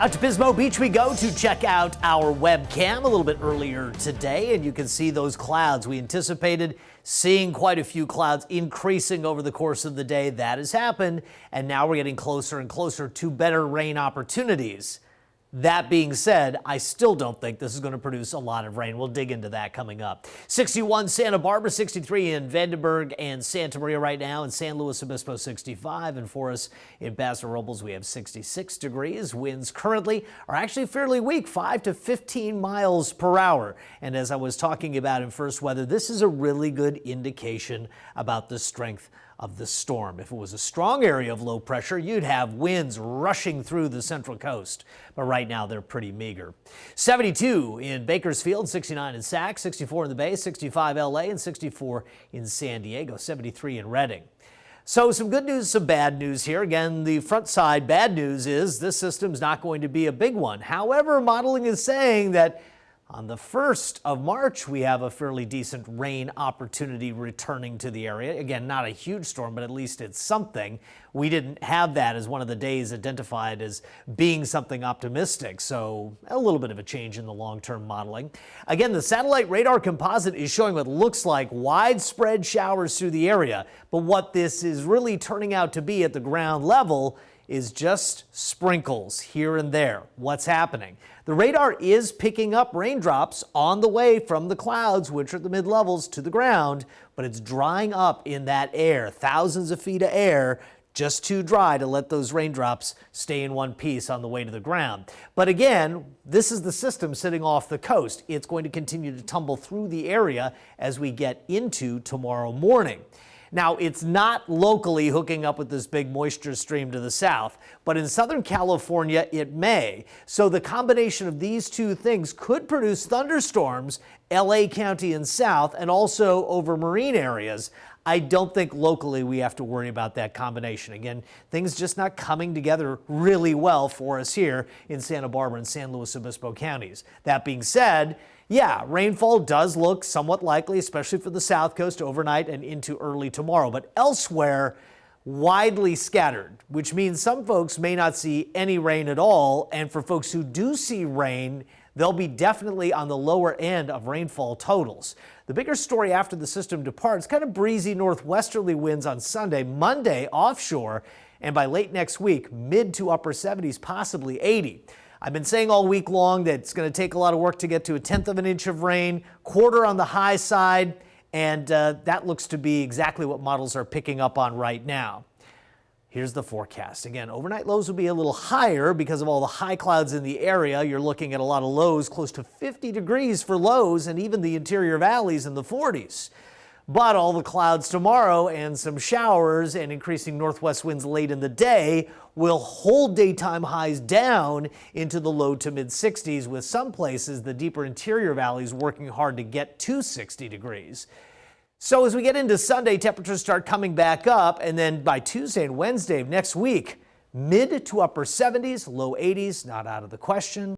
Out to Pismo Beach we go to check out our webcam a little bit earlier today, and you can see those clouds. We anticipated seeing quite a few clouds increasing over the course of the day. That has happened, and now we're getting closer and closer to better rain opportunities. That being said, I still don't think this is going to produce a lot of rain. We'll dig into that coming up. 61 Santa Barbara, 63 in Vandenberg and Santa Maria right now, in San Luis Obispo 65, and for us in Paso Robles we have 66 degrees. Winds currently are actually fairly weak, 5 to 15 miles per hour. And as I was talking about in First Weather, this is a really good indication about the strength of the storm. If it was a strong area of low pressure, you'd have winds rushing through the central coast. But right now, they're pretty meager. 72 in Bakersfield, 69 in Sac, 64 in the Bay, 65 LA, and 64 in San Diego, 73 in Redding. So some good news, some bad news here. Again, the front side bad news is this system's not going to be a big one. However, modeling is saying that on the 1st of March, we have a fairly decent rain opportunity returning to the area. Again, not a huge storm, but at least it's something. We didn't have that as one of the days identified as being something optimistic, so a little bit of a change in the long-term modeling. Again, the satellite radar composite is showing what looks like widespread showers through the area, but what this is really turning out to be at the ground level is just sprinkles here and there. What's happening? The radar is picking up raindrops on the way from the clouds, which are at the mid-levels, to the ground, but it's drying up in that air, thousands of feet of air, just too dry to let those raindrops stay in one piece on the way to the ground. But again, this is the system sitting off the coast. It's going to continue to tumble through the area as we get into tomorrow morning. Now, it's not locally hooking up with this big moisture stream to the south, but in Southern California, it may. So the combination of these two things could produce thunderstorms, LA County and south, and also over marine areas. I don't think locally we have to worry about that combination. Again, things just not coming together really well for us here in Santa Barbara and San Luis Obispo counties. That being said, yeah, rainfall does look somewhat likely, especially for the south coast overnight and into early tomorrow. But elsewhere, widely scattered, which means some folks may not see any rain at all. And for folks who do see rain, they'll be definitely on the lower end of rainfall totals. The bigger story after the system departs, kind of breezy northwesterly winds on Sunday, Monday offshore, and by late next week, mid to upper 70s, possibly 80. I've been saying all week long that it's going to take a lot of work to get to 1/10 of an inch of rain, quarter on the high side, and that looks to be exactly what models are picking up on right now. Here's the forecast. Again, overnight lows will be a little higher because of all the high clouds in the area. You're looking at a lot of lows, close to 50 degrees for lows, and even the interior valleys in the 40s. But all the clouds tomorrow and some showers and increasing northwest winds late in the day will hold daytime highs down into the low to mid 60s, with some places, the deeper interior valleys, working hard to get to 60 degrees. So as we get into Sunday, temperatures start coming back up, and then by Tuesday and Wednesday of next week, mid to upper 70s, low 80s, not out of the question.